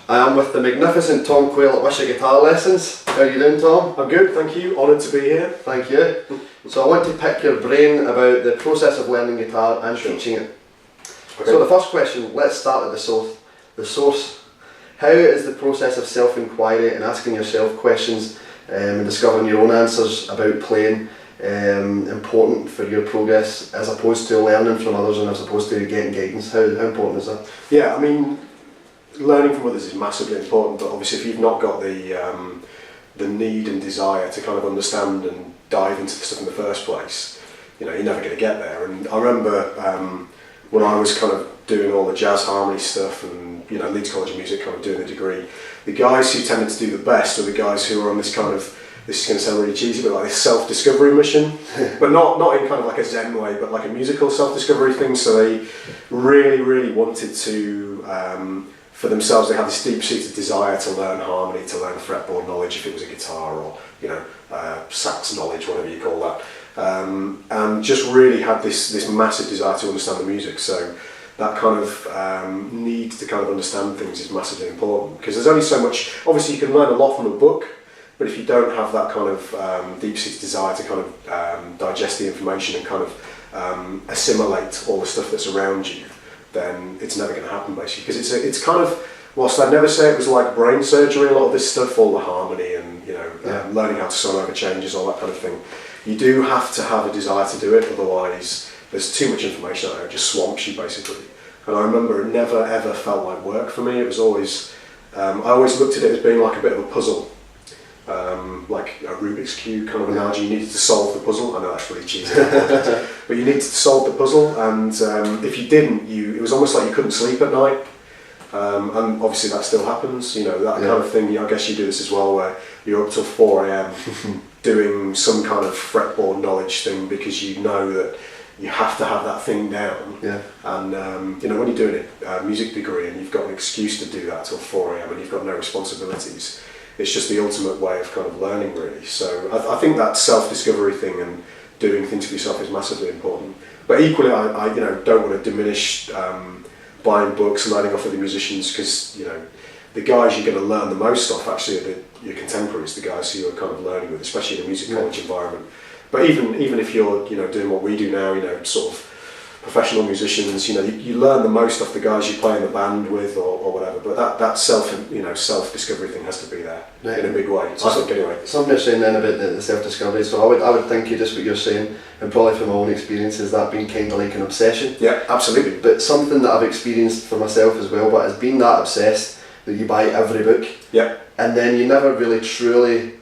I am with the magnificent Tom Quayle at Wishaw Guitar Lessons. How are you doing, Tom? I'm good, thank you. Honoured to be here. Thank you. So I want to pick your brain about the process of learning guitar and teaching it. Okay. So the first question, let's start at the source. How is the process of self-inquiry and asking yourself questions and discovering your own answers about playing important for your progress, as opposed to learning from others and as opposed to getting guidance? How important is that? Yeah, I mean, learning from others is massively important, but obviously if you've not got the need and desire to kind of understand and dive into the stuff in the first place, you know, you're never going to get there. And I remember when I was kind of doing all the jazz harmony stuff and, you know, Leeds College of Music, kind of doing the degree, the guys who tended to do the best were the guys who were on this kind of, this is going to sound really cheesy, but like this self-discovery mission, but not in kind of like a Zen way, but like a musical self-discovery thing. So they really wanted to, for themselves, they had this deep-seated desire to learn harmony, to learn fretboard knowledge if it was a guitar, or, you know, sax knowledge, whatever you call that, and just really had this massive desire to understand the music. So that kind of need to kind of understand things is massively important, because there's only so much. Obviously you can learn a lot from a book, but if you don't have that kind of deep-seated desire to kind of digest the information and kind of assimilate all the stuff that's around you, then it's never going to happen, basically. Because it's kind of, whilst I'd never say it was like brain surgery, a lot of this stuff, all the harmony and, you know, learning how to song over changes, all that kind of thing, you do have to have a desire to do it, otherwise there's too much information out there, it just swamps you, basically. And I remember it never ever felt like work for me. It was always, I always looked at it as being like a bit of a puzzle. Like a Rubik's Cube kind of analogy. You needed to solve the puzzle. I know that's really cheesy, but you needed to solve the puzzle, and if you didn't, it was almost like you couldn't sleep at night. And obviously that still happens, you know, that kind of thing. I guess you do this as well, where you're up till 4 AM doing some kind of fretboard knowledge thing because you know that you have to have that thing down. Yeah. And you know, when you're doing a music degree and you've got an excuse to do that till 4 AM and you've got no responsibilities, it's just the ultimate way of kind of learning, really. So I think that self-discovery thing and doing things for yourself is massively important. But equally, I you know, don't want to diminish buying books and learning off of the musicians, because, you know, the guys you're going to learn the most off actually are your contemporaries, the guys who you're kind of learning with, especially in a music college environment. But even if you're, you know, doing what we do now, you know, sort of professional musicians, you know, you learn the most off the guys you play in the band with, or whatever. But that self-discovery thing has to be there in a big way. I think, anyway. Something you're saying then about the self-discovery. So I would think just what you're saying, and probably from my own experience, is that being kind of like an obsession. Yeah, absolutely. But something that I've experienced for myself as well, but has been that obsessed that you buy every book. Yeah. And then you never really truly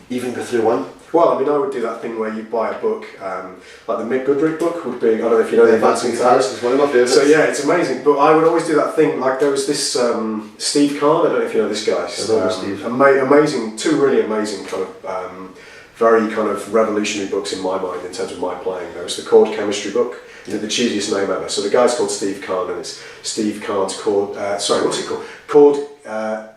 even go through one. Well, I mean, I would do that thing where you buy a book, like the Mick Goodrick book would be, I don't know if you know the Advancing Guitars. It's one of my favourites. So yeah, it's amazing. But I would always do that thing, like there was this Steve Kahn, I don't know if you know this guy. I know Steve. Amazing, two really amazing kind of, very kind of revolutionary books in my mind in terms of my playing. There was the Chord Chemistry book, the cheesiest name ever. So the guy's called Steve Kahn, and it's Steve Kahn's chord, what's it called? I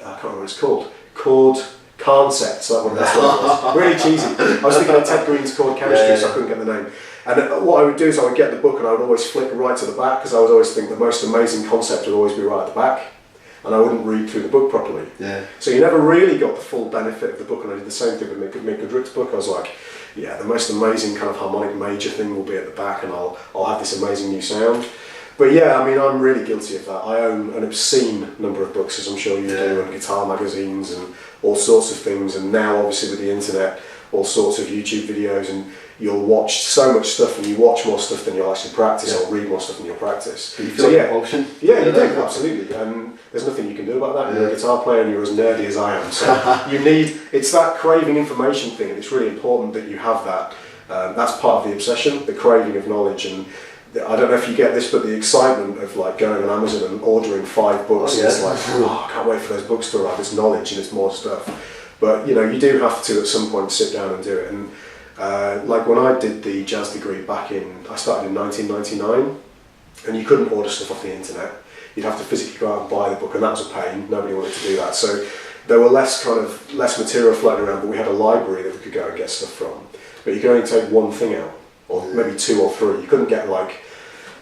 can't remember what it's called. Chord Concepts, that's what it was. Really cheesy. I was thinking of Ted Green's Chord Chemistry, so I couldn't get the name. And what I would do is I would get the book and I would always flick right to the back, because I would always think the most amazing concept would always be right at the back, and I wouldn't read through the book properly. Yeah. So you never really got the full benefit of the book, and I did the same thing with Mick Goodrick's book. I was like, yeah, the most amazing kind of harmonic major thing will be at the back, and I'll have this amazing new sound. But yeah, I mean, I'm really guilty of that. I own an obscene number of books, as I'm sure you do, and guitar magazines and all sorts of things. And now, obviously, with the internet, all sorts of YouTube videos, and you'll watch so much stuff, and you watch more stuff than you'll actually practice, or read more stuff than you'll practice. You feel compulsion. Yeah, you do, absolutely. And there's nothing you can do about that. You're a guitar player, and you're as nerdy as I am. So it's that craving information thing, and it's really important that you have that. That's part of the obsession, the craving of knowledge. And I don't know if you get this, but the excitement of like going on Amazon and ordering 5 books, it's like, I can't wait for those books to arrive, it's knowledge and it's more stuff. But you know, you do have to at some point sit down and do it. And like when I did the jazz degree I started in 1999, and you couldn't order stuff off the internet. You'd have to physically go out and buy the book, and that was a pain. Nobody wanted to do that. So there were less material floating around, but we had a library that we could go and get stuff from. But you could only take one thing out, or maybe 2 or 3. You couldn't get like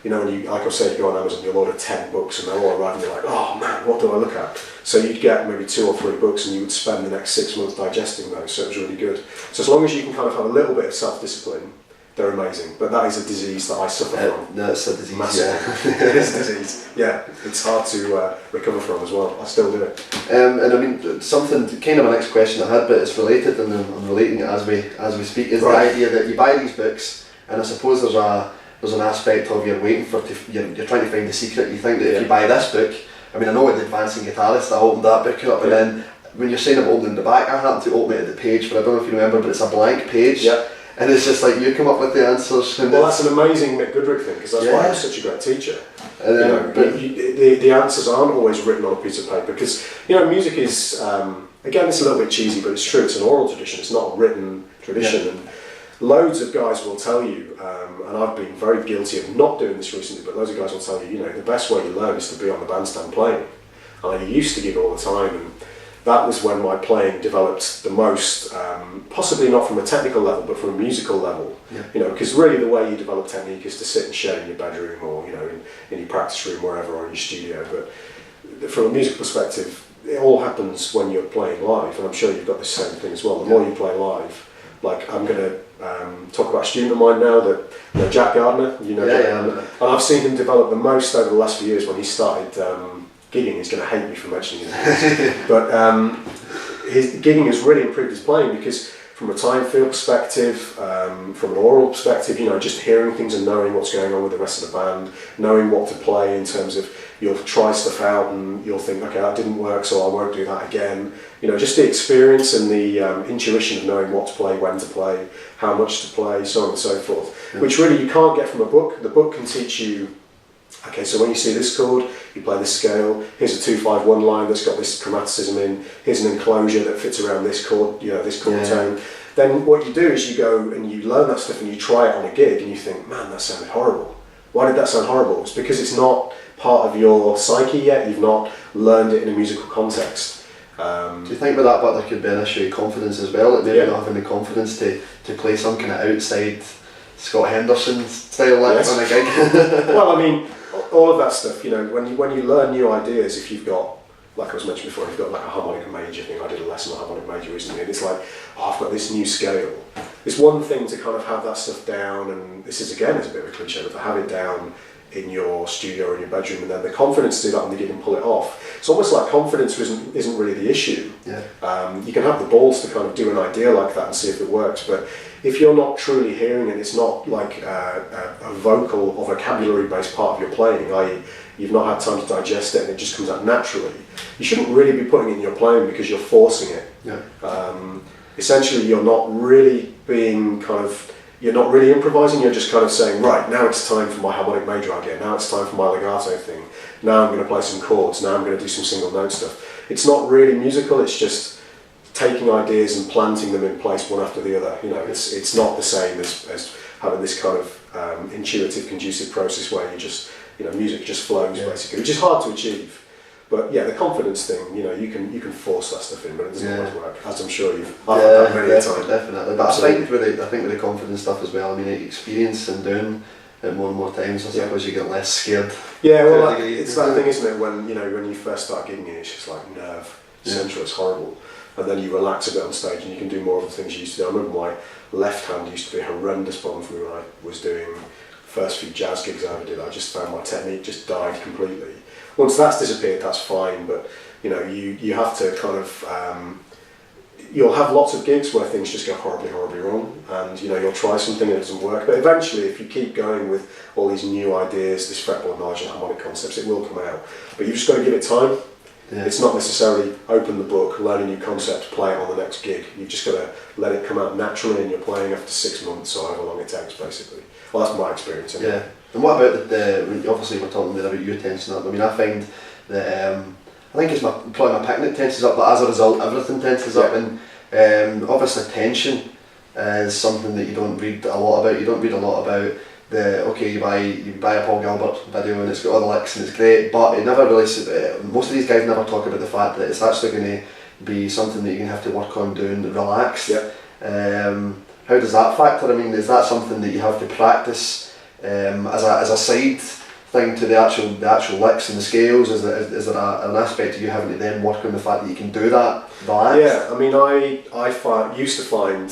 you know, when you, like I said, you go on Amazon, you'll order 10 books and they'll all arrive and you're like, oh man, what do I look at? So you'd get maybe 2 or 3 books and you would spend the next 6 months digesting those, so it was really good. So as long as you can kind of have a little bit of self-discipline, they're amazing. But that is a disease that I suffer from. No, it's a disease, massively. It is a disease, yeah. It's hard to recover from as well. I still do it. And I mean, something, kind of a next question I had, but it's related, and I'm relating it as we speak, is right. The idea that you buy these books, and I suppose there's an aspect of you're waiting for, you're trying to find the secret. You think that if you buy this book, I mean, I know with the Advancing Guitarist, I opened that book up, and then when you're saying I'm opening the back, I happened to open it at the page, but I don't know if you remember, but it's a blank page. Yeah. And it's just like you come up with the answers. Well, that's an amazing Mick Goodrick thing, because that's why he was such a great teacher. The answers aren't always written on a piece of paper, because music is again, it's a little bit cheesy, but it's true. It's an oral tradition. It's not a written tradition. Yeah. And loads of guys will tell you, and I've been very guilty of not doing this recently, but loads of guys will tell you, the best way you learn is to be on the bandstand playing. And I used to gig all the time, and that was when my playing developed the most, possibly not from a technical level, but from a musical level. Yeah. Because really the way you develop technique is to sit and share in your bedroom or, in your practice room, wherever, or in your studio. But from a musical perspective, it all happens when you're playing live, and I'm sure you've got the same thing as well. The more you play live, like I'm going to talk about a student of mine now that, Jack Gardner, and I've seen him develop the most over the last few years. When he started gigging, he's going to hate me for mentioning it, but his gigging has really improved his playing, because from a time field perspective, from an oral perspective, just hearing things and knowing what's going on with the rest of the band, knowing what to play in terms of, you'll try stuff out and you'll think, okay, that didn't work, so I won't do that again. Just the experience and the intuition of knowing what to play, when to play, how much to play, so on and so forth, which really you can't get from a book. The book can teach you, okay, so when you see this chord, you play this scale, here's a 2-5-1 line that's got this chromaticism in, here's an enclosure that fits around this chord, this chord tone. Then what you do is you go and you learn that stuff and you try it on a gig and you think, man, that sounded horrible. Why did that sound horrible? It's because it's not part of your psyche yet, you've not learned it in a musical context. Do you think with that, but there could be an issue of confidence as well, like maybe not having the confidence to play some kind of outside Scott Henderson style on a gig? Well, I mean, all of that stuff, when you learn new ideas, if you've got, like I was mentioning before, you've got like a harmonic major thing. I did a lesson on harmonic major recently, and it's like, I've got this new scale. It's one thing to kind of have that stuff down, and this is again, it's a bit of a cliche, but to have it down in your studio or in your bedroom, and then the confidence to do that on the gig and pull it off. It's almost like confidence isn't really the issue. Yeah. You can have the balls to kind of do an idea like that and see if it works, but if you're not truly hearing it, it's not like a vocal or vocabulary based part of your playing, i.e. you've not had time to digest it and it just comes out naturally, you shouldn't really be putting it in your playing because you're forcing it. Yeah. Essentially you're not really you're not really improvising, you're just kind of saying, right, now it's time for my harmonic major again, now it's time for my legato thing, now I'm going to play some chords, now I'm going to do some single note stuff. It's not really musical, it's just taking ideas and planting them in place one after the other. It's not the same as having this kind of intuitive, conducive process where you just, music just flows basically, which is hard to achieve. But yeah, the confidence thing, you can force that stuff in, but it doesn't always work, as I'm sure you've had that many times. Definitely. But I think with the confidence stuff as well, I mean, experience and doing it more and more times, I suppose you get less scared. Yeah, well, it's that thing, isn't it? When you first start gigging, it's just like nerve central. It's horrible, and then you relax a bit on stage and you can do more of the things you used to do. I remember my left hand used to be a horrendous problem for me when I was doing first few jazz gigs I ever did. I just found my technique just died completely. Once that's disappeared, that's fine, but you have to kind of, you'll have lots of gigs where things just go horribly, horribly wrong, and you'll try something and it doesn't work, but eventually if you keep going with all these new ideas, this fretboard knowledge and harmonic concepts, it will come out, but you've just got to give it time. Yeah. It's not necessarily open the book, learn a new concept, play it on the next gig. You've just got to let it come out naturally and you're playing after 6 months or however long it takes, basically. Well, that's my experience anyway. Yeah. And what about obviously we're talking there about your tension up. I mean, I find that I think it's probably my picnic tenses up, but as a result, everything tenses up. And obviously, tension is something that you don't read a lot about. You don't read a lot about you buy a Paul Gilbert video and it's got all the licks and it's great, but it never really. Most of these guys never talk about the fact that it's actually going to be something that you're going to have to work on doing relaxed. Yeah. How does that factor? I mean, is that something that you have to practice as a side thing to the actual licks and the scales? Is there an aspect of you having to then work on the fact that you can do that balance? Yeah, I mean, I used to find,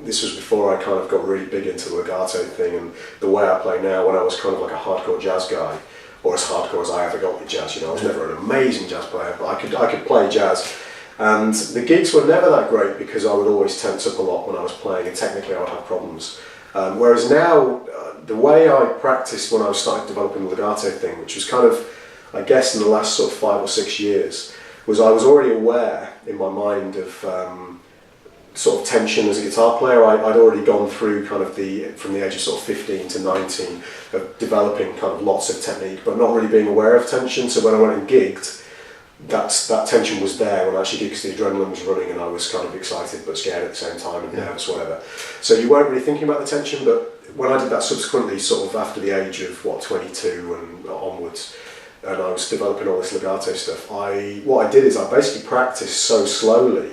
this was before I kind of got really big into the legato thing and the way I play now, when I was kind of like a hardcore jazz guy, or as hardcore as I ever got with jazz. You know, I was never an amazing jazz player, but I could play jazz. And the gigs were never that great because I would always tense up a lot when I was playing, and technically I would have problems. Whereas now, the way I practiced when I started developing the legato thing, which was kind of, I guess, in the last sort of 5 or 6 years, was I was already aware in my mind of sort of tension as a guitar player. I'd already gone through kind of from the age of sort of 15 to 19 of developing kind of lots of technique, but not really being aware of tension. So when I went and gigged, that tension was there when I actually gigged because the adrenaline was running and I was kind of excited but scared at the same time and nervous, whatever. So you weren't really thinking about the tension, but when I did that subsequently, sort of after the age of 22 and onwards, and I was developing all this legato stuff, what I did is I basically practiced so slowly,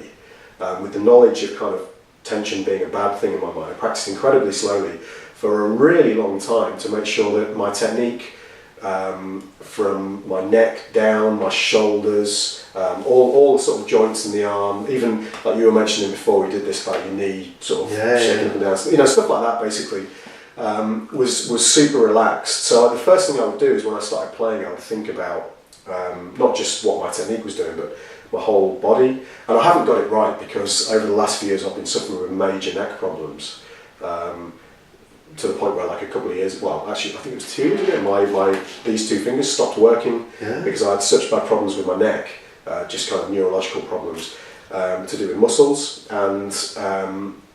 with the knowledge of kind of tension being a bad thing in my mind. I practiced incredibly slowly for a really long time to make sure that my technique, from my neck down, my shoulders, all the sort of joints in the arm, even like you were mentioning before we did this about your knee sort of shaking up and down, you know, stuff like that basically, was super relaxed. So the first thing I would do is when I started playing, I would think about not just what my technique was doing, but my whole body. And I haven't got it right because over the last few years I've been suffering with major neck problems, to the point where like a couple of years, well actually I think it was 2 years ago, these two fingers stopped working because I had such bad problems with my neck, just kind of neurological problems to do with muscles. And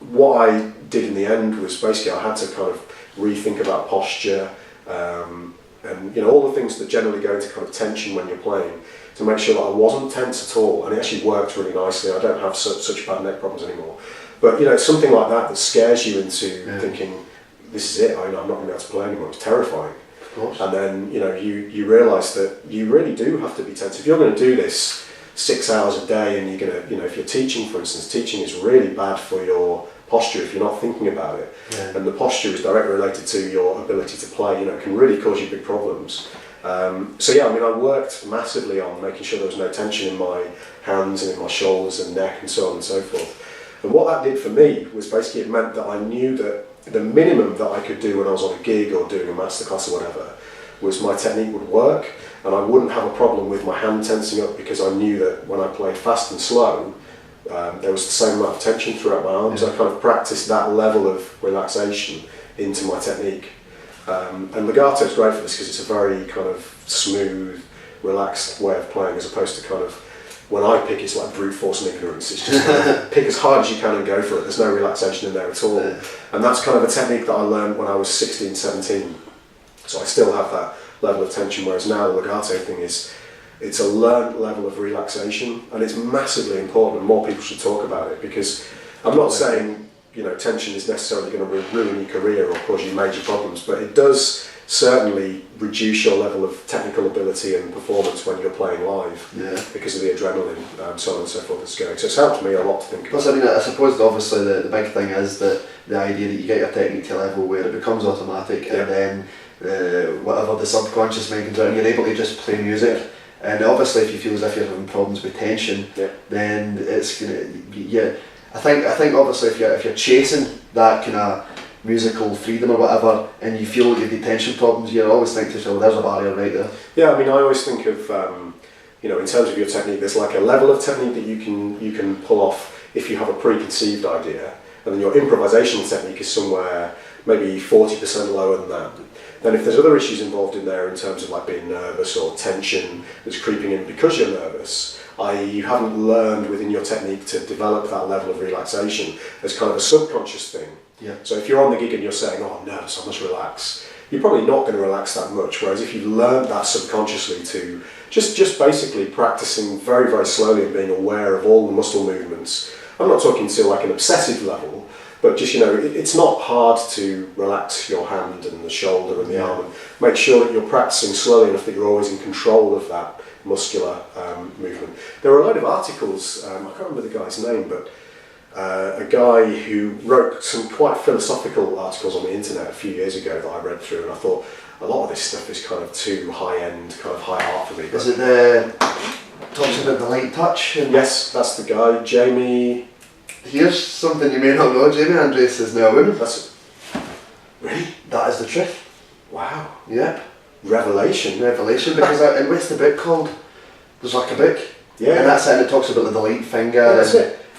what I did in the end was basically I had to kind of rethink about posture, and you know, all the things that generally go into kind of tension when you're playing, to make sure that I wasn't tense at all. And it actually worked really nicely. I don't have such bad neck problems anymore. But you know, it's something like that that scares you into thinking, this is it, I'm not going to be able to play anymore. It's terrifying. Of course. And then you know, you realise that you really do have to be tense. If you're going to do this 6 hours a day, and you're going to, you know, if you're teaching, for instance, teaching is really bad for your posture if you're not thinking about it. And the posture is directly related to your ability to play. You know, it can really cause you big problems. So yeah, I mean, I worked massively on making sure there was no tension in my hands and in my shoulders and neck and so on and so forth. And what that did for me was basically it meant that I knew that the minimum that I could do when I was on a gig or doing a masterclass or whatever was my technique would work, and I wouldn't have a problem with my hand tensing up because I knew that when I played fast and slow, there was the same amount of tension throughout my arms. I kind of practiced that level of relaxation into my technique. And legato is great for this because it's a very kind of smooth, relaxed way of playing, as opposed to kind of, when I pick, it's like brute force and ignorance. It's just kind of pick as hard as you can and go for it. There's no relaxation in there at all. And that's kind of a technique that I learned when I was 16, 17. So I still have that level of tension, whereas now the legato thing it's a learned level of relaxation, and it's massively important, and more people should talk about it, because I'm not saying, you know, tension is necessarily going to ruin your career or cause you major problems, but it does certainly reduce your level of technical ability and performance when you're playing live, because of the adrenaline, so on and so forth that's going. So it's helped me a lot to think about. Plus, I mean, I suppose obviously the big thing is that the idea that you get your technique to a level where it becomes automatic, and then whatever the subconscious mind comes out, and you're able to just play music. And obviously, if you feel as if you're having problems with tension, then it's gonna. I think obviously if you're chasing that kind of musical freedom or whatever, and you feel like you've got tension problems, you always think to yourself, there's a barrier right there. Yeah, I mean, I always think of, you know, in terms of your technique, there's like a level of technique that you can pull off if you have a preconceived idea, and then your improvisational technique is somewhere maybe 40% lower than that. Then if there's other issues involved in there in terms of like being nervous or tension that's creeping in because you're nervous, i.e. you haven't learned within your technique to develop that level of relaxation as kind of a subconscious thing. So if you're on the gig and you're saying, oh, I'm nervous, I must relax, you're probably not going to relax that much, whereas if you've learned that subconsciously to just basically practicing very, very slowly and being aware of all the muscle movements, I'm not talking to like an obsessive level, but just, you know, it's not hard to relax your hand and the shoulder and the arm, and make sure that you're practicing slowly enough that you're always in control of that muscular movement. There are a load of articles, I can't remember the guy's name, but a guy who wrote some quite philosophical articles on the internet a few years ago that I read through, and I thought a lot of this stuff is kind of too high-end, kind of high art for me. Is it the talks about the light touch? Yes, that's the guy, Jamie. Here's something you may not know. Jamie Andres is now a woman. Really? That is the truth. Wow. Yep. Revelation. Because and what's the book called? There's like a book. Yeah. And that's it. It talks about the light finger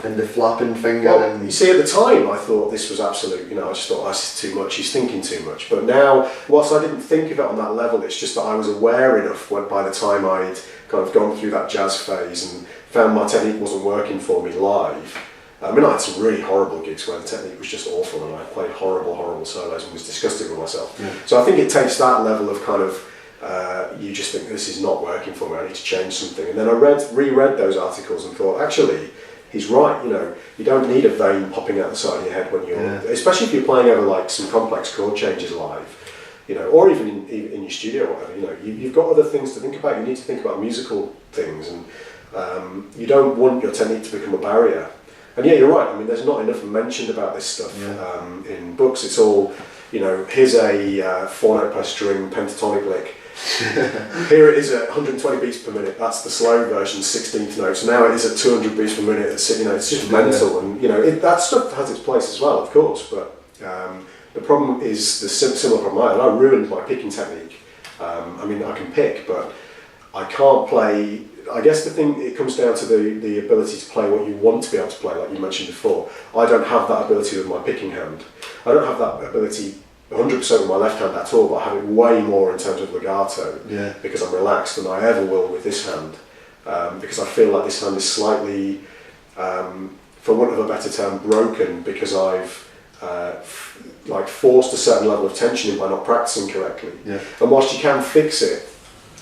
and the flapping finger. Well, and you see, at the time, I thought this was absolute. I just thought this is too much. He's thinking too much. But now, whilst I didn't think of it on that level, it's just that I was aware enough by the time I'd kind of gone through that jazz phase and found my technique wasn't working for me live. I mean, I had some really horrible gigs where the technique was just awful, and I played horrible solos and was disgusted with myself. Yeah. So I think it takes that level of kind of. You just think this is not working for me. I need to change something. And then I reread those articles and thought, actually, he's right. You don't need a vein popping out the side of your head when you're, especially if you're playing over like some complex chord changes live, or even in your studio or whatever. You've got other things to think about. You need to think about musical things, and you don't want your technique to become a barrier. And yeah, you're right. I mean, there's not enough mentioned about this stuff in books. It's all, here's a 4-note per string pentatonic lick. Here it is at 120 beats per minute. That's the slow version, 16th notes. Now it is at 200 beats per minute. It's just mental, and that stuff has its place as well, of course. But the problem is the similar problem I had. I ruined my picking technique. I mean, I can pick, but I can't play. I guess the thing, it comes down to the ability to play what you want to be able to play, like you mentioned before. I don't have that ability with my picking hand. I don't have that ability 100% with my left hand at all, but I have it way more in terms of legato, because I'm relaxed than I ever will with this hand, because I feel like this hand is slightly, for want of a better term, broken, because I've forced a certain level of tension in by not practicing correctly. And whilst you can fix it,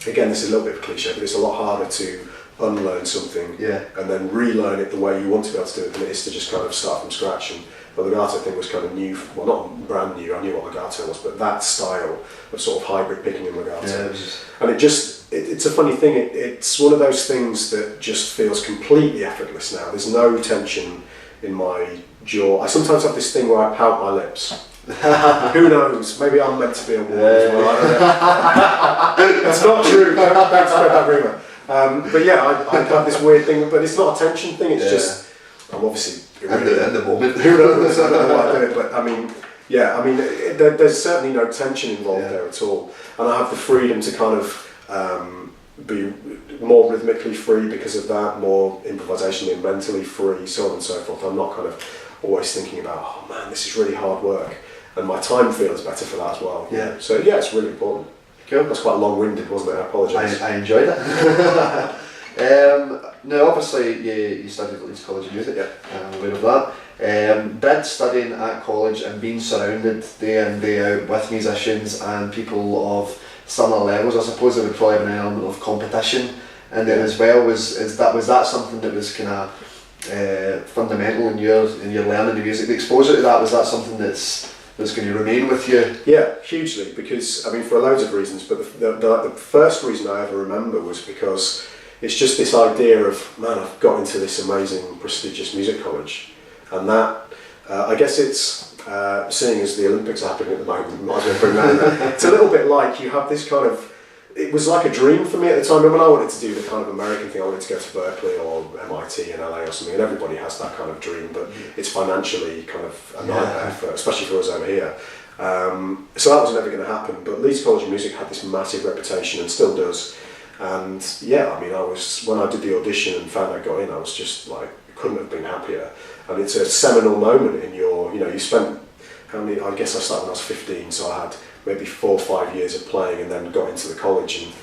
again, this is a little bit of a cliche, but it's a lot harder to unlearn something and then relearn it the way you want to be able to do it than it is to just kind of start from scratch. And the legato thing was kind of new, well, not brand new, I knew what legato was, but that style of sort of hybrid picking and legato. And it's a funny thing, it's one of those things that just feels completely effortless now. There's no tension in my jaw. I sometimes have this thing where I pout my lips. Who knows? Maybe I'm meant to be a woman as well. I don't know. It's not true. Don't spread that rumour. But yeah, I have this weird thing, but it's not a tension thing. It's just I'm obviously in the moment. Who knows? I don't know why I do it, but I mean, there's certainly no tension involved there at all, and I have the freedom to kind of be more rhythmically free because of that, more improvisationally and mentally free, so on and so forth. I'm not kind of always thinking about, oh man, this is really hard work, and my time feels better for that as well. Yeah. So yeah, it's really important. Cool. That's quite long-winded, wasn't it? I apologise. I enjoyed it. Now, obviously, you studied at Leeds College of Music. I'm aware of that. Did studying at college and being surrounded day in, day out with musicians and people of similar levels, I suppose there would probably have an element of competition in it as well. Was that something that was kind of fundamental in your learning the music? The exposure to that, was that something that's going to remain with you? Yeah, hugely, because, I mean, for loads of reasons, but the first reason I ever remember was because it's just this idea of, man, I've got into this amazing, prestigious music college, and that, I guess it's, seeing as the Olympics are happening at the moment, might as well bring that in there. It's a little bit like you have this kind of, it was like a dream for me at the time. When I wanted to do the kind of American thing, I wanted to go to Berkeley or MIT in LA or something, and everybody has that kind of dream, but it's financially kind of a nightmare, especially for us over here. So that was never going to happen, but Leeds College of Music had this massive reputation and still does. And yeah, I mean, when I did the audition and found I got in, I was just like, couldn't have been happier. And it's a seminal moment in your, you spent, I guess I started when I was 15, so I had maybe 4 or 5 years of playing and then got into the college, and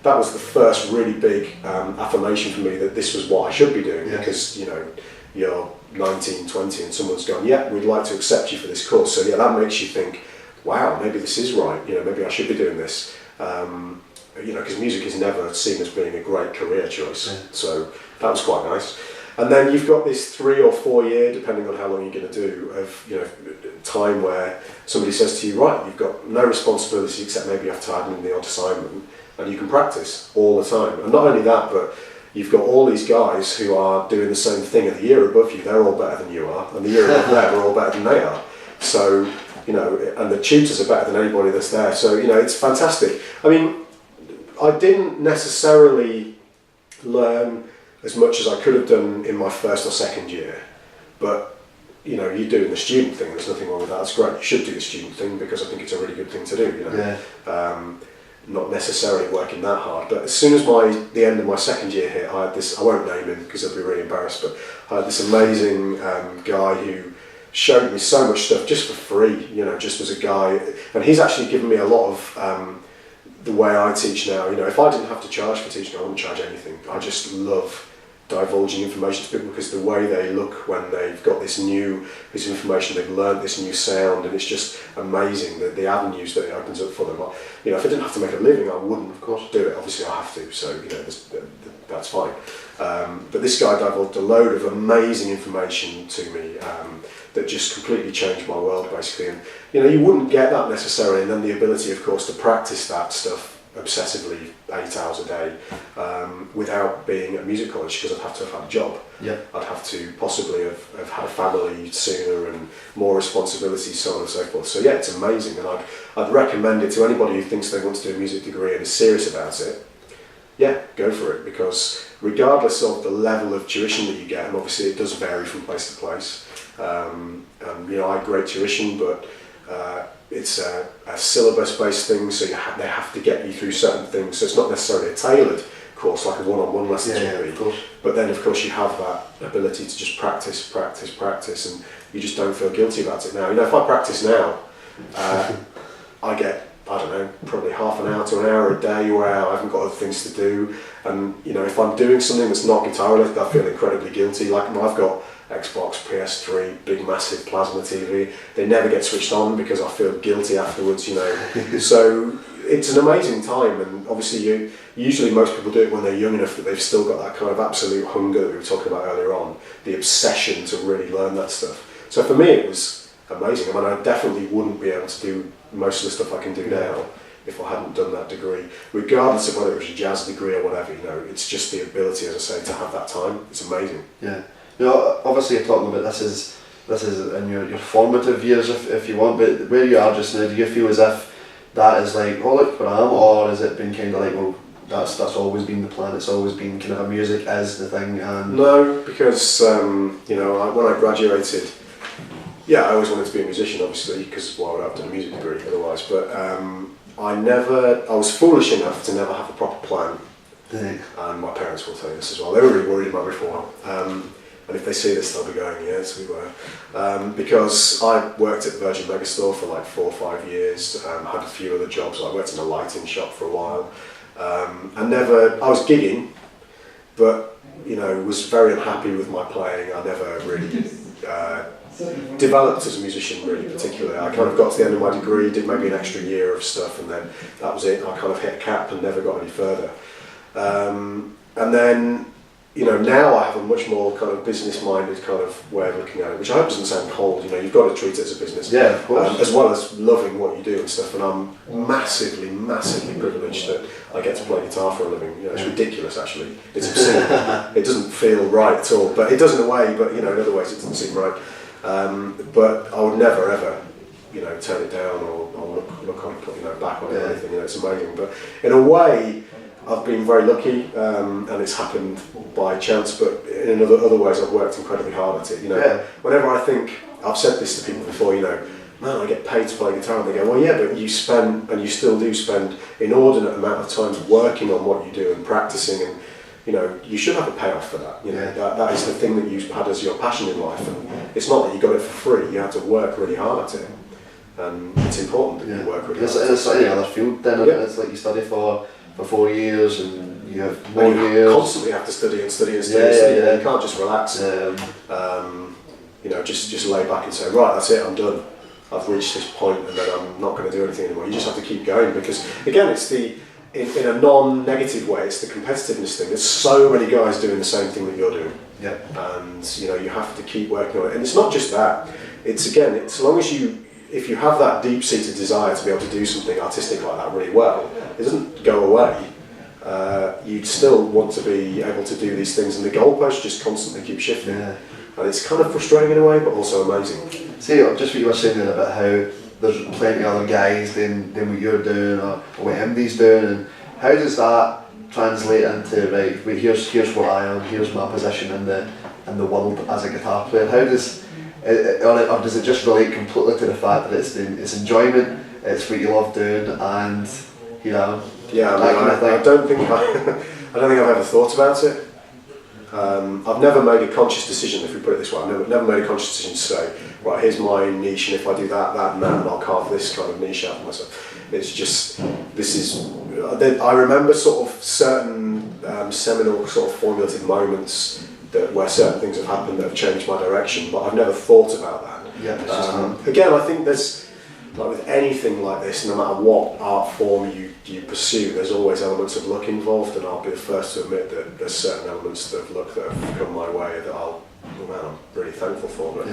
that was the first really big affirmation for me that this was what I should be doing, because you're 19, 20 and someone's gone, yeah, we'd like to accept you for this course, so yeah, that makes you think, wow, maybe this is right, maybe I should be doing this, because music is never seen as being a great career choice, so that was quite nice. And then you've got this 3 or 4 year, depending on how long you're going to do, of time where somebody says to you, right, you've got no responsibility except maybe you have to add in the odd assignment, and you can practice all the time. And not only that, but you've got all these guys who are doing the same thing, and the year above you, they're all better than you are, and the year above them are all better than they are. So, you know, and the tutors are better than anybody that's there. So, you know, it's fantastic. I mean, I didn't necessarily learn as much as I could have done in my first or second year, but, you know, you're doing the student thing, there's nothing wrong with that, that's great. You should do the student thing because I think it's a really good thing to do, you know. Yeah. Not necessarily working that hard, but as soon as the end of my second year hit, I had this, I won't name him because I'd be really embarrassed, but I had this amazing guy who showed me so much stuff just for free, you know, just as a guy, and he's actually given me a lot of the way I teach now. You know, if I didn't have to charge for teaching, I wouldn't charge anything. I just love divulging information to people because the way they look when they've got this new piece of information, they've learned this new sound, and it's just amazing the avenues that it opens up for them. You know, if I didn't have to make a living, I wouldn't, of course, do it. Obviously, I have to, so you know, that's fine. But this guy divulged a load of amazing information to me that just completely changed my world, basically. And you know, you wouldn't get that necessarily, and then the ability, of course, to practice that stuff obsessively 8 hours a day without being at music college, because I'd have to have had a job. Yeah. I'd have to possibly have had a family sooner and more responsibilities, so on and so forth. So yeah, it's amazing, and I'd recommend it to anybody who thinks they want to do a music degree and is serious about it. Yeah, go for it, because regardless of the level of tuition that you get, and obviously it does vary from place to place, you know, I had great tuition, but it's a syllabus-based thing, so they have to get you through certain things. So it's not necessarily a tailored course like a one-on-one lesson would be. But then, of course, you have that ability to just practice, and you just don't feel guilty about it now. You know, if I practice now, I get, I don't know, probably half an hour to an hour a day where I haven't got other things to do. And you know, if I'm doing something that's not guitar related, I feel incredibly guilty. Like I've got Xbox, PS3, big massive plasma TV. They never get switched on because I feel guilty afterwards, you know. So it's an amazing time, and obviously usually most people do it when they're young enough that they've still got that kind of absolute hunger that we were talking about earlier on, the obsession to really learn that stuff. So for me it was amazing. I mean, I definitely wouldn't be able to do most of the stuff I can do now if I hadn't done that degree, regardless of whether it was a jazz degree or whatever. You know, it's just the ability, as I say, to have that time. It's amazing. Yeah. You know, obviously you're talking about this is in your formative years, if you want, but where you are just now, do you feel as if that is like, oh look where I am, or has it been kind of like, well, that's always been the plan, it's always been kind of a music as the thing? And no, because you know, when I graduated, yeah, I always wanted to be a musician, obviously, because well, I would have done a music degree otherwise, but I was foolish enough to never have a proper plan. And my parents will tell you this as well. They were really worried about me for a while. And if they see this, they'll be going, yes, we were. Because I worked at the Virgin Megastore for like 4 or 5 years, had a few other jobs. I worked in a lighting shop for a while. I was gigging, but, you know, was very unhappy with my playing. I never really developed as a musician, really, particularly. I kind of got to the end of my degree, did maybe an extra year of stuff, and then that was it. I kind of hit a cap and never got any further. And then, you know, now I have a much more kind of business-minded kind of way of looking at it, which I hope doesn't sound cold. You know, you've got to treat it as a business, yeah, of course, as well as loving what you do and stuff. And I'm massively privileged that I get to play guitar for a living. You know, it's ridiculous, actually. It's obscene. It doesn't feel right at all, but it does in a way. But you know, in other ways, it doesn't seem right. But I would never ever, you know, turn it down or look on, you know, back on it or anything. You know, it's amazing. But in a way, I've been very lucky, and it's happened by chance, but in other ways I've worked incredibly hard at it. You know, whenever I think, I've said this to people before, you know, man, I get paid to play guitar, and they go, well, yeah, but you spend, and you still do spend, inordinate amount of time working on what you do and practicing, and you know, you should have a payoff for that. You know, that is the thing that you've had as your passion in life, and it's not that you got it for free. You had to work really hard at it, and it's important that you work really hard. It's like any other field, then it's like you study for 4 years, and you have more years. Constantly have to study and study and study. Yeah. You can't just relax. You know, just lay back and say, right, that's it, I'm done. I've reached this point, and then I'm not going to do anything anymore. You just have to keep going, because again, it's in a non-negative way, it's the competitiveness thing. There's so many guys doing the same thing that you're doing. Yeah. And you know, you have to keep working on it. And it's not just that. It's again, it's as long as if you have that deep-seated desire to be able to do something artistic like that really well, it doesn't go away. you'd still want to be able to do these things, and the goalposts just constantly keep shifting. Yeah. And it's kind of frustrating in a way, but also amazing. See, just what you were saying there about how there's plenty of other guys doing what you're doing or what MD's doing, and how does that translate into, right, wait, here's what I am, here's my position in the world as a guitar player? How does or does it just relate completely to the fact that it's enjoyment, it's what you love doing, and you know? Yeah, I don't think I've ever thought about it. I've never made a conscious decision, if we put it this way. I've never made a conscious decision to say, right, here's my niche, and if I do that, and that, and I'll carve this kind of niche out for myself. It's just, I remember sort of certain seminal sort of formulative moments where certain things have happened that have changed my direction, but I've never thought about that. Yeah, again, I think there's, like with anything like this, no matter what art form you pursue, there's always elements of luck involved, and I'll be the first to admit that there's certain elements of luck that have come my way that I'm really thankful for. But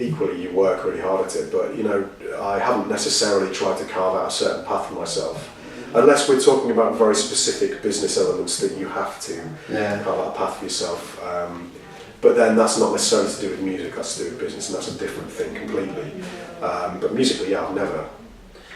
equally, you work really hard at it. But you know, I haven't necessarily tried to carve out a certain path for myself, unless we're talking about very specific business elements that you have to carve out a path for yourself. But then that's not necessarily to do with music, that's to do with business, and that's a different thing completely. But musically, I've never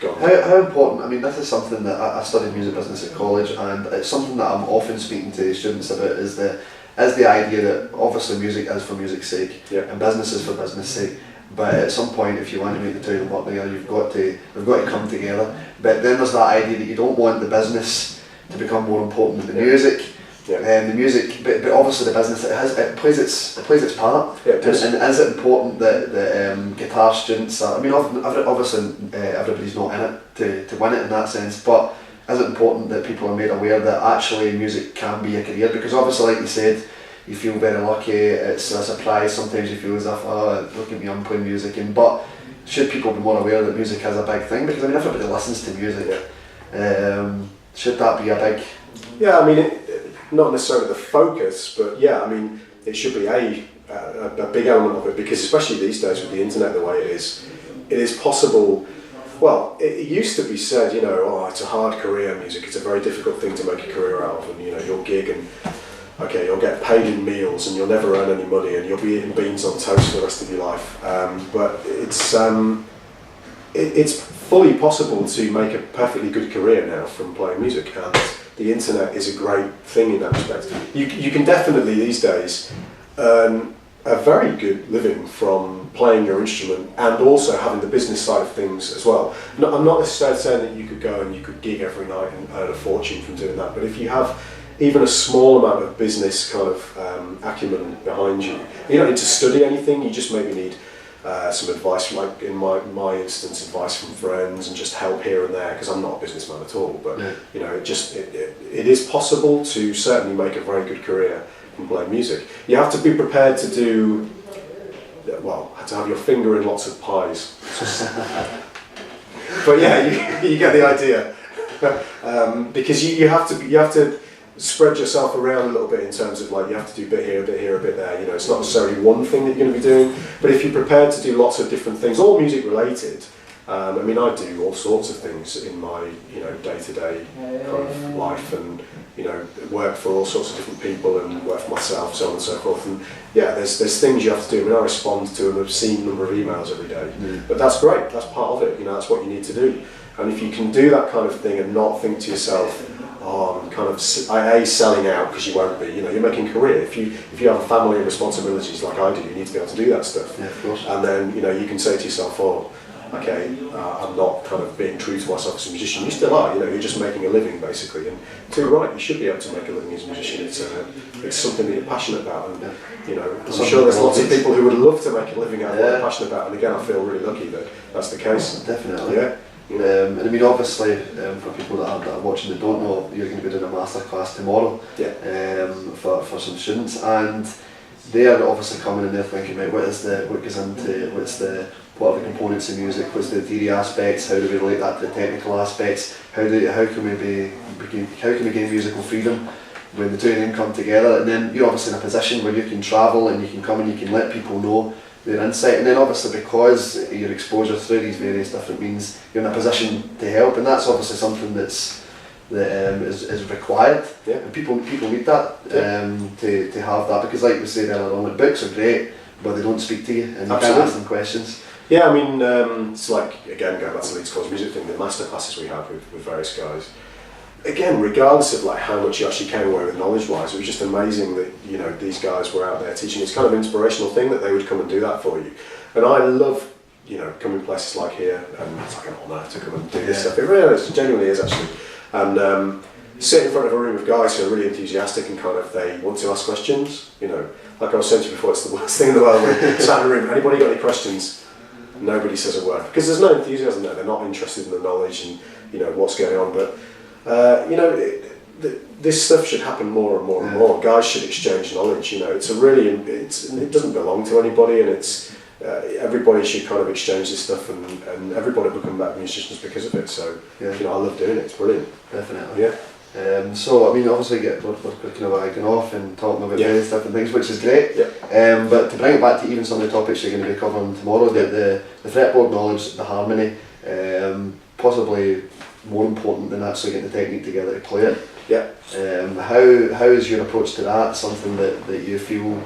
gone. How important, I mean, this is something that I studied music business at college, and it's something that I'm often speaking to students about, is the idea that obviously music is for music's sake, and business is for business' sake. But at some point, if you want to make the two of them work together, they've got to come together. But then there's that idea that you don't want the business to become more important than the music. The music, but obviously the business, it plays its part. And is it important that guitar students are, I mean, obviously everybody's not in it to win it in that sense, but is it important that people are made aware that actually music can be a career? Because obviously, like you said, you feel very lucky, it's a surprise, sometimes you feel as if, oh, look at me, I'm playing music, but should people be more aware that music is a big thing? Because I mean, everybody listens to music. Should that be a big... Yeah, I mean, not necessarily the focus, but yeah, I mean, it should be a big element of it, because especially these days with the internet the way it is possible. Well, it used to be said, you know, oh, it's a hard career, music, it's a very difficult thing to make a career out of, and you know, you'll gig and okay, you'll get paid in meals and you'll never earn any money and you'll be eating beans on toast for the rest of your life. But it's fully possible to make a perfectly good career now from playing music, and the internet is a great thing in that respect. You can definitely these days earn a very good living from playing your instrument and also having the business side of things as well. I'm not necessarily saying that you could go and you could gig every night and earn a fortune from doing that, but if you have even a small amount of business kind of acumen behind you, you don't need to study anything, you just maybe need some advice, like in my instance, advice from friends and just help here and there, because I'm not a businessman at all, but you know, it is possible to certainly make a very good career from playing music. You have to be prepared to do, well, to have your finger in lots of pies. But yeah, you get the idea. Because you have to spread yourself around a little bit in terms of, like, you have to do a bit here, a bit here, a bit there. You know, it's not necessarily one thing that you're going to be doing, but if you're prepared to do lots of different things, all music related. I mean, I do all sorts of things in my, you know, day-to-day kind of life, and you know, work for all sorts of different people and work for myself, so on and so forth. And yeah, there's things you have to do. I mean, I respond to an obscene number of emails every day, but that's great. That's part of it. You know, that's what you need to do. And if you can do that kind of thing and not think to yourself, oh, I'm kind of selling out, because you won't be. You know, you're making a career. If you have a family and responsibilities like I do, you need to be able to do that stuff. Yeah, of course. And then, you know, you can say to yourself, oh, okay, I'm not kind of being true to myself as a musician. You still are. You know, you're just making a living basically. And too right, you should be able to make a living as a musician. It's something that you're passionate about, and you know, I'm sure there's lots of people who would love to make a living out of what they're passionate about. And again, I feel really lucky that that's the case. Definitely. Yeah. And I mean, obviously, for people that are watching that don't know, you're going to be doing a masterclass tomorrow for some students, and they are obviously coming in there thinking, right, what goes into, what are the components of music, what's the theory aspects, how do we relate that to the technical aspects, how can we gain musical freedom when the two of them come together, and then you're obviously in a position where you can travel and you can come and you can let people know their insight, and then obviously because your exposure through these various different means, you're in a position to help, and that's obviously something that's that is required, Yeah. and people need that to have that, because like we said earlier on, like, books are great, but they don't speak to you, and you can't ask them questions. Yeah, I mean, it's like, again, going back to the Leeds College music thing, the master classes we had with various guys. Again, regardless of like how much you actually came away with knowledge-wise, it was just amazing that, you know, these guys were out there teaching. It's kind of an inspirational thing that they would come and do that for you. And I love, you know, coming to places like here, and it's like an honour to come and do this stuff. It really is, genuinely is actually. And sit in front of a room of guys who are really enthusiastic and kind of, they want to ask questions, you know. Like I was saying to you before, it's the worst thing in the world when you sat in a room, anybody got any questions? Nobody says a word, because there's no enthusiasm there. They're not interested in the knowledge and, you know, what's going on. But you know, this stuff should happen more and more and more. Guys should exchange knowledge. You know, it's a really, it doesn't belong to anybody, and it's everybody should kind of exchange this stuff, and everybody become better musicians because of it. So you know, I love doing it. It's brilliant. Definitely. Yeah. So I mean, obviously we're kind of wagging off and talking about various different things, which is great. Yeah. But to bring it back to even some of the topics you're going to be covering tomorrow, the fretboard knowledge, the harmony, possibly more important than actually getting the technique together to play it. Yeah. How is your approach to that? Something that you feel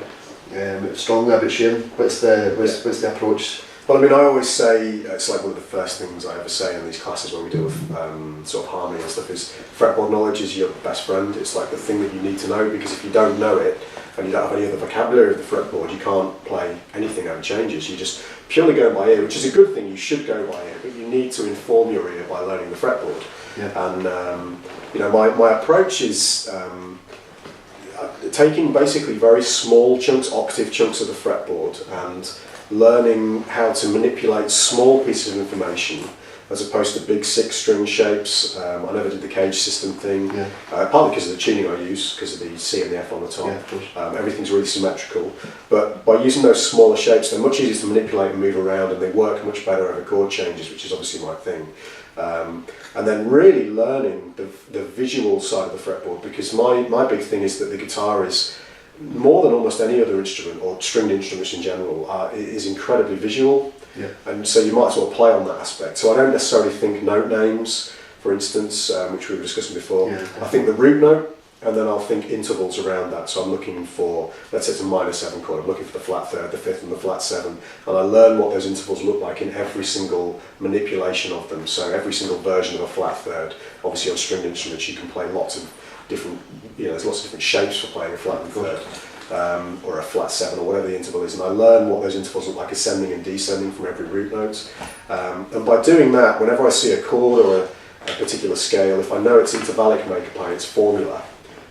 strongly about sharing? What's the approach? Well, I mean, I always say, it's like one of the first things I ever say in these classes when we deal with sort of harmony and stuff, is fretboard knowledge is your best friend. It's like the thing that you need to know, because if you don't know it and you don't have any other vocabulary of the fretboard, you can't play anything over changes. You just purely go by ear, which is a good thing. You should go by ear, but you need to inform your ear by learning the fretboard. Yeah. And you know, my approach is taking basically very small chunks, octave chunks of the fretboard, and learning how to manipulate small pieces of information as opposed to big 6-string shapes. I never did the cage system thing, partly because of the tuning I use, because of the C and the F on the top. Everything's really symmetrical, but by using those smaller shapes, they're much easier to manipulate and move around, and they work much better over chord changes, which is obviously my thing. And then really learning the visual side of the fretboard, because my big thing is that the guitar is, more than almost any other instrument, or stringed instruments in general, is incredibly visual. Yeah. And so you might as well play on that aspect. So I don't necessarily think note names, for instance, which we were discussing before. Yeah. I think the root note, and then I'll think intervals around that. So I'm looking for, let's say it's a minor 7 chord, I'm looking for the flat third, the fifth and the flat 7, and I learn what those intervals look like in every single manipulation of them. So every single version of a flat third. Obviously on stringed instruments you can play lots of different, you know, there's lots of different shapes for playing a flat and third, or a flat 7, or whatever the interval is, and I learn what those intervals look like, ascending and descending from every root note. And by doing that, whenever I see a chord or a particular scale, if I know it's intervallic makeup by its formula,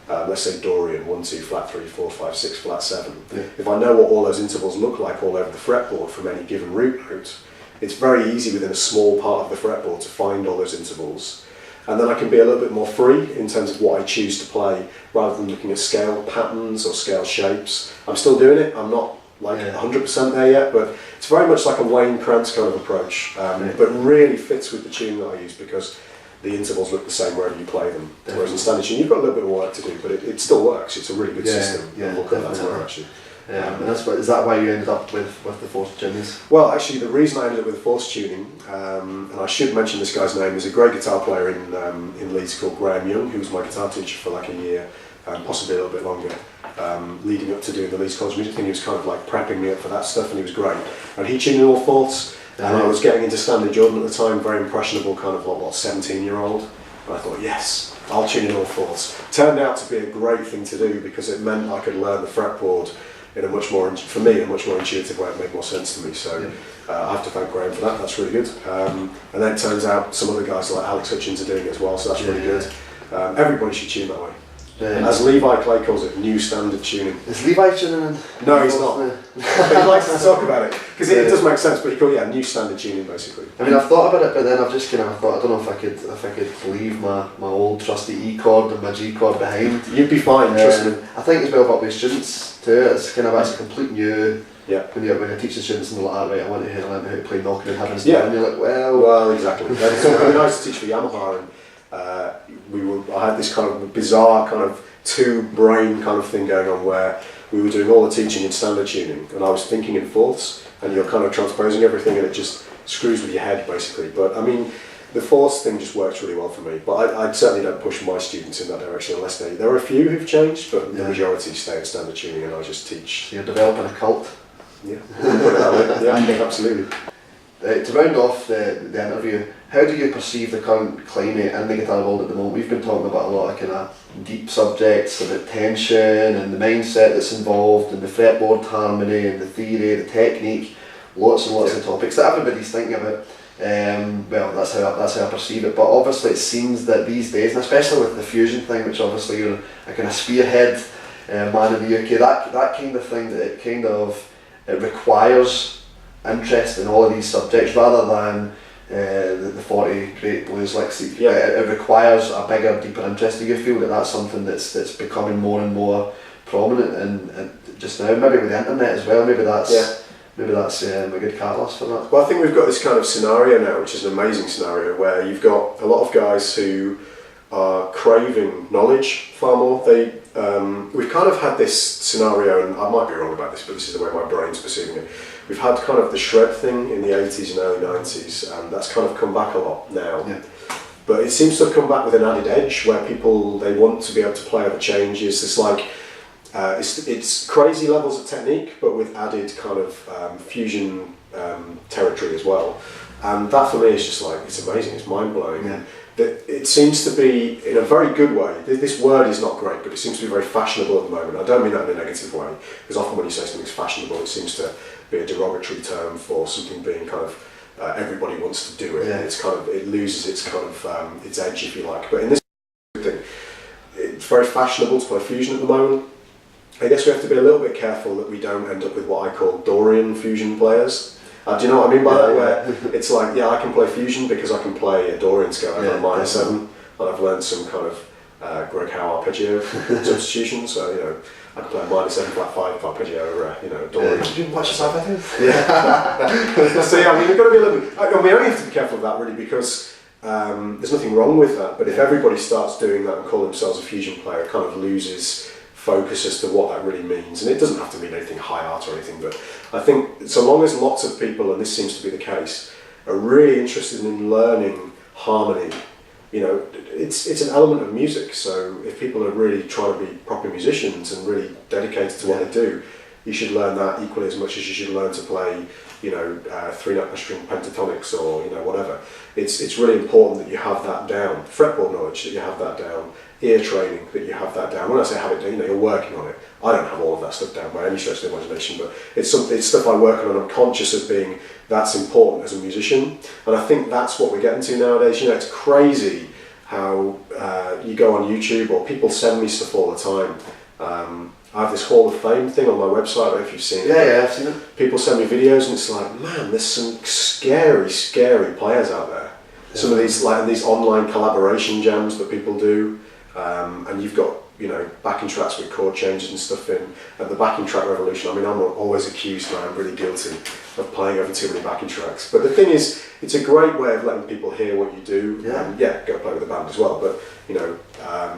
let's say Dorian, 1, 2, flat 3, 4, 5, 6, flat 7. Yeah. If I know what all those intervals look like all over the fretboard from any given root note, it's very easy within a small part of the fretboard to find all those intervals. And then I can be a little bit more free in terms of what I choose to play, rather than looking at scale patterns or scale shapes. I'm still doing it, I'm not like 100% there yet, but it's very much like a Wayne Krantz kind of approach, but really fits with the tune that I use, because the intervals look the same wherever you play them. Definitely. Whereas in standard tune, you've got a little bit of work to do, but it still works. It's a really good system. Yeah, we'll come back to that actually. And is that why you ended up with the forced tunings? Well, actually, the reason I ended up with forced tuning, and I should mention this guy's name, is a great guitar player in Leeds called Graham Young, who was my guitar teacher for like a year, possibly a little bit longer, leading up to doing the Leeds College music thing. He was kind of like prepping me up for that stuff, and he was great. And he tuned in all fourths, and I was getting into standard Jordan at the time, very impressionable, kind of like, 17-year-old. And I thought, yes, I'll tune in all fourths. Turned out to be a great thing to do, because it meant I could learn the fretboard in a much more, for me, a much more intuitive way. It made more sense to me. So I have to thank Graham for that. That's really good. And then it turns out some other guys like Alex Hutchins are doing it as well. So that's really good. Everybody should tune that way. As Levi Clay calls it, new standard tuning. Is Levi tuning in? No, he's not. But he likes to talk about it, because it does make sense. But he calls new standard tuning basically. I mean, I've thought about it, but then I've just kind of thought, I don't know if I could leave my old trusty E chord and my G chord behind. You'd be fine, trust me. I think as well about with students too. It's kind of a complete new. Yeah. When you're teaching students and they're like, right, I want to learn how to play knocking and having stuff, and you're like, well, exactly. I mean, I used to teach for Yamaha, and I had this kind of bizarre kind of two-brain kind of thing going on, where we were doing all the teaching in standard tuning, and I was thinking in fourths, and you're kind of transposing everything, and it just screws with your head basically. But I mean, the force thing just works really well for me, but I certainly don't push my students in that direction unless there are a few who've changed, but the majority stay at standard tuning, and I just teach. So you're developing a cult. Yeah, yeah, absolutely. To round off the interview, how do you perceive the current climate in the guitar world at the moment? We've been talking about a lot of kind of deep subjects about tension and the mindset that's involved, and the fretboard harmony and the theory, the technique, lots and lots of topics that everybody's thinking about. Well, that's how I perceive it. But obviously, it seems that these days, and especially with the fusion thing, which obviously you're a kind of spearhead man in the UK, that kind of thing, that it requires interest in all of these subjects rather than the 40 great blues licks. It requires a bigger, deeper interest. Do you feel that that's something that's becoming more and more prominent and just now, maybe with the internet as well? Maybe that's a good catalyst for that. Well, I think we've got this kind of scenario now, which is an amazing scenario, where you've got a lot of guys who are craving knowledge far more. We've kind of had this scenario, and I might be wrong about this, but this is the way my brain's perceiving it. We've had kind of the shred thing in the 80s and early 90s, and that's kind of come back a lot now. Yeah. But it seems to have come back with an added edge, where people, they want to be able to play over changes. It's like, it's crazy levels of technique, but with added kind of fusion territory as well. And that for me is just like, it's amazing, it's mind-blowing. Yeah. That it seems to be, in a very good way, this word is not great, but it seems to be very fashionable at the moment. I don't mean that in a negative way, because often when you say something's fashionable, it seems to be a derogatory term for something being kind of, everybody wants to do it. Yeah. It's kind of, it loses its kind of, its edge, if you like. But in this thing, it's very fashionable to play fusion at the moment. I guess we have to be a little bit careful that we don't end up with what I call Dorian fusion players. Do you know what I mean by that? Where it's like, I can play fusion because I can play a Dorian scale. I've got a -7, and I've learned some kind of Greg Howe arpeggio substitution. So I can play a -7 flat 5 arpeggio over Dorian. Did you watch this up, I think? Yeah. So I mean, we've got to be a little bit. I mean, we only have to be careful of that really, because there's nothing wrong with that. But if everybody starts doing that and call themselves a fusion player, it kind of loses focus as to what that really means. And it doesn't have to mean anything high art or anything, but I think so long as lots of people, and this seems to be the case, are really interested in learning harmony, it's an element of music. So if people are really trying to be proper musicians and really dedicated to what they do, you should learn that equally as much as you should learn to play 3-note string pentatonics or whatever. It's really important that you have that down. Fretboard knowledge, that you have that down. Ear training, that you have that down. When I say have it down, you're working on it. I don't have all of that stuff down by any stretch of the imagination, but it's stuff I work on, and I'm conscious of being that's important as a musician. And I think that's what we're getting to nowadays. It's crazy how you go on YouTube, or people send me stuff all the time. I have this Hall of Fame thing on my website. I don't know if you've seen it. Yeah, I've seen it. People send me videos, and it's like, man, there's some scary players out there. Yeah. Some of these online collaboration jams that people do. And you've got backing tracks with chord changes and stuff in. At the backing track revolution, I mean, I'm always accused, and I'm really guilty of playing over too many backing tracks. But the thing is, it's a great way of letting people hear what you do. And go play with the band as well. But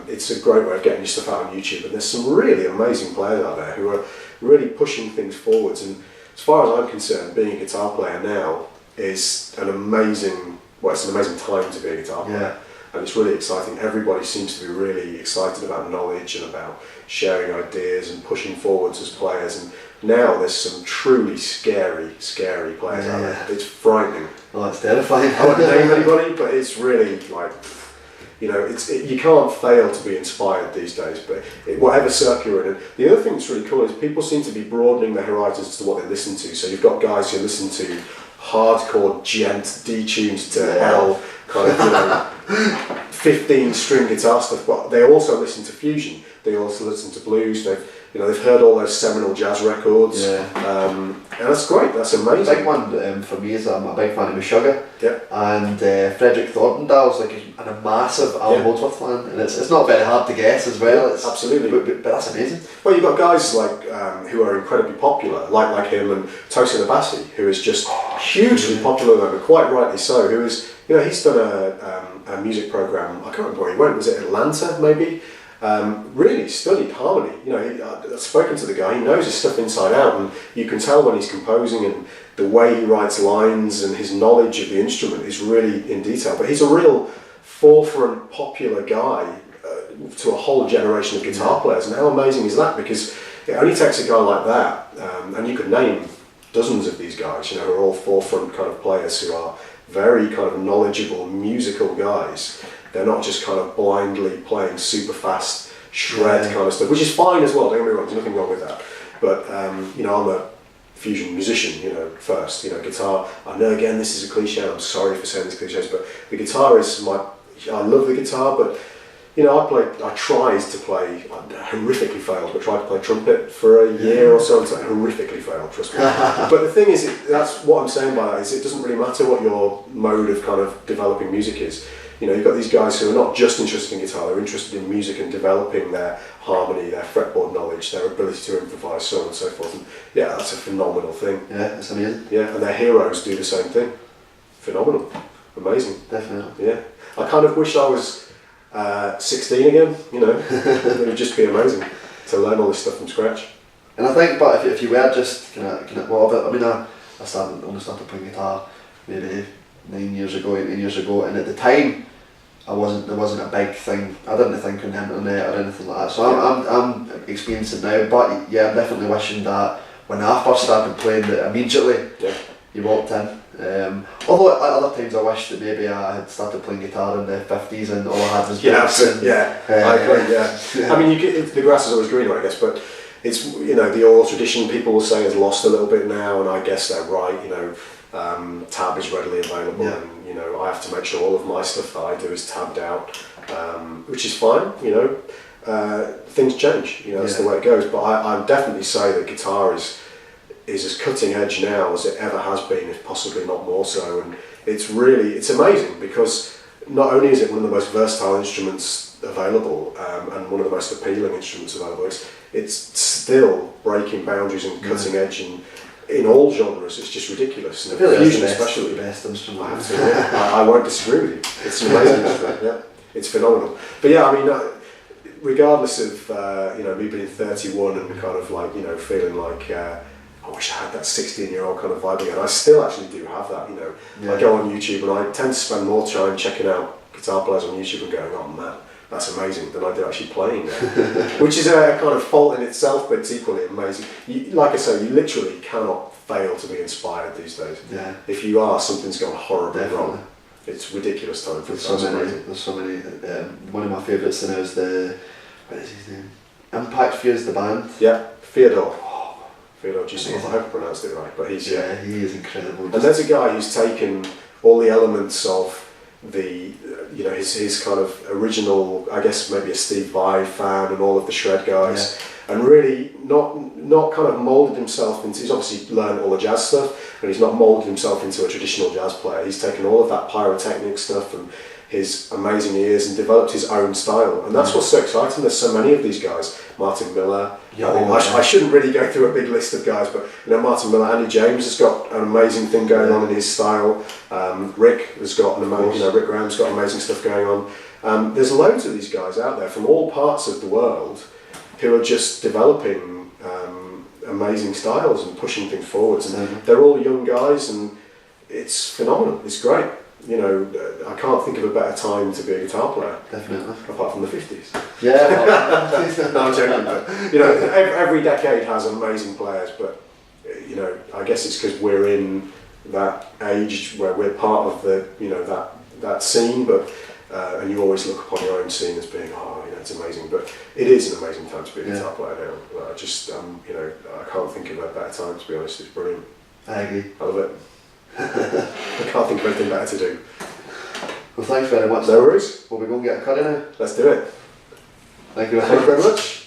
it's a great way of getting your stuff out on YouTube. And there's some really amazing players out there who are really pushing things forwards. And as far as I'm concerned, being a guitar player now is an amazing time to be a guitar player. Yeah. And it's really exciting. Everybody seems to be really excited about knowledge and about sharing ideas and pushing forwards as players. And now there's some truly scary players out there. It's frightening. Oh, it's terrifying. I won't name anybody, but it's really like, you can't fail to be inspired these days. But whatever circle you're in. And the other thing that's really cool is people seem to be broadening their horizons as to what they listen to. So you've got guys who listen to hardcore gent, detuned to hell, kind of 15-string guitar stuff, but they also listen to fusion. They also listen to blues. They've heard all those seminal jazz records. And that's great. That's amazing. The big one for me is I'm a big fan of Wishaw. Yeah. And Frederick Thorntondale's like a massive Al Holdsworth fan, and it's not very hard to guess as well. It's, absolutely. But that's amazing. Well, you've got guys like who are incredibly popular, like him, and Tosin Abasi, who is just hugely popular, but quite rightly so. Who is, he's done a music program. I can't remember where he went. Was it Atlanta, maybe? really studied harmony. You know, I've spoken to the guy, he knows his stuff inside out, and you can tell when he's composing, and the way he writes lines and his knowledge of the instrument is really in detail. But he's a real forefront, popular guy to a whole generation of guitar players. And how amazing is that? Because it only takes a guy like that, and you could name dozens of these guys, you know, who are all forefront kind of players who are very kind of knowledgeable, musical guys. They're not just kind of blindly playing super fast shred kind of stuff, which is fine as well, don't get me wrong, there's nothing wrong with that. But, you know, I'm a fusion musician, you know, first, you know, guitar, I know again this is a cliche, I'm sorry for saying these cliches, but the guitar is I love the guitar, but, you know, I tried to play, I horrifically failed, but tried to play trumpet for a year or so, and horrifically failed, trust me. But the thing is, that's what I'm saying by that, is it doesn't really matter what your mode of kind of developing music is. You know, you've got these guys who are not just interested in guitar, they're interested in music and developing their harmony, their fretboard knowledge, their ability to improvise, so on and so forth. And yeah, that's a phenomenal thing. Yeah, that's amazing. Yeah, and their heroes do the same thing. Phenomenal. Amazing. Definitely. Yeah. I kind of wish I was 16 again, you know. It would just be amazing to learn all this stuff from scratch. And I think, but if you were just kind of well, I mean, I only started playing guitar maybe 9 years ago, 18 years ago, and at the time, there wasn't a big thing. I didn't think on the internet or anything like that. So I'm experiencing now, but yeah, I'm definitely wishing that when I first started playing, that immediately you walked in. Although at other times I wish that maybe I had started playing guitar in the 50s and all I had was books. I agree. Yeah. I mean, the grass is always greener, I guess, but it's, you know, the oral tradition people will say has lost a little bit now, and I guess they're right. You know, tab is readily available, and you know, I have to make sure all of my stuff that I do is tabbed out, which is fine. You know, things change. You know, that's the way it goes. But I definitely say that guitar is as cutting edge now as it ever has been, if possibly not more so. And it's amazing, because not only is it one of the most versatile instruments available, and one of the most appealing instruments available, it's still breaking boundaries and cutting edge, and in all genres. It's just ridiculous. And fusion especially. The best instrument. I have to. I won't disagree with you. It's an amazing instrument. Yeah, it's phenomenal. But yeah, I mean, regardless of you know, me being 31 and kind of like, you know, feeling like I wish I had that 16-year-old kind of vibe again. I still actually do have that. You know, I go on YouTube and I tend to spend more time checking out guitar players on YouTube and going, oh man, that's amazing, than I do actually playing them. Which is a kind of fault in itself, but it's equally amazing. Like I say, you literally cannot fail to be inspired these days. Yeah. If you are, something's gone horribly wrong. It's ridiculous time for There's so many. One of my favourites now is what is his name? Impact Fuse, the band. Yeah, Theodore. Theodore, I hope I pronounced it right, but he's he is incredible. And there's a guy who's taken all the elements of the, you know, his kind of original, I guess maybe a Steve Vai fan and all of the shred guys, and really not kind of moulded himself into, he's obviously learned all the jazz stuff, and he's not moulded himself into a traditional jazz player. He's taken all of that pyrotechnic stuff and his amazing ears and developed his own style, and that's what's so exciting. There's so many of these guys. Martin Miller. I shouldn't really go through a big list of guys, but you know, Martin Miller, Andy James has got an amazing thing going on in his style. Rick has got Rick Graham's got amazing stuff going on. There's loads of these guys out there from all parts of the world who are just developing amazing styles and pushing things forwards. And they're all young guys, and it's phenomenal. It's great. You know, I can't think of a better time to be a guitar player. Definitely. Apart from the 50s. Yeah. No, I'm joking. But, you know, every decade has amazing players, but, you know, I guess it's because we're in that age where we're part of the, you know, that scene, but, and you always look upon your own scene as being, oh, you know, it's amazing. But it is an amazing time to be a guitar player now. I just, you know, I can't think of a better time, to be honest. It's brilliant. I agree. I love it. I can't think of anything better to do. Well, thanks very much. No worries. Well, we're going to get a curry now. Let's do it. Thank you very much.